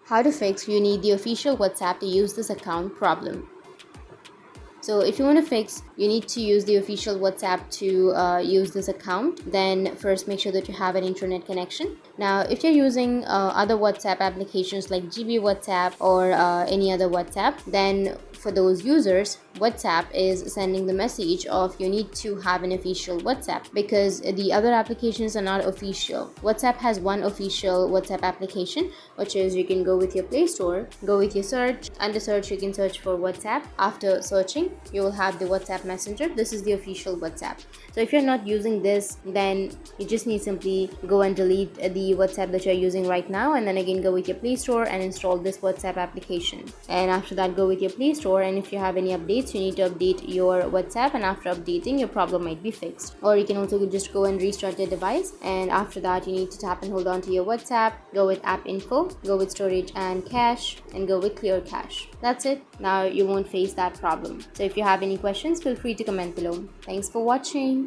How to fix you need the official WhatsApp to use this account problem. So if you want to fix, you need to use the official WhatsApp to use this account. Then first make sure that you have an internet connection. Now if you're using other WhatsApp applications like GB WhatsApp or any other WhatsApp, then for those users, WhatsApp is sending the message of you need to have an official WhatsApp, because the other applications are not official. WhatsApp has one official WhatsApp application, which is you can go with your Play Store, go with your search. Under search, you can search for WhatsApp. After searching, you will have the WhatsApp Messenger. This is the official WhatsApp. So if you're not using this, then you just need simply go and delete the WhatsApp that you're using right now, and then again go with your Play Store and install this WhatsApp application. And after that, go with your Play Store, and if you have any updates, you need to update your WhatsApp, and after updating, your problem might be fixed. Or you can also just go and restart your device, and after that you need to tap and hold on to your WhatsApp, go with app info, go with storage and cache, and go with clear cache. That's it. Now you won't face that problem. So if you have any questions, feel free to comment below. Thanks for watching.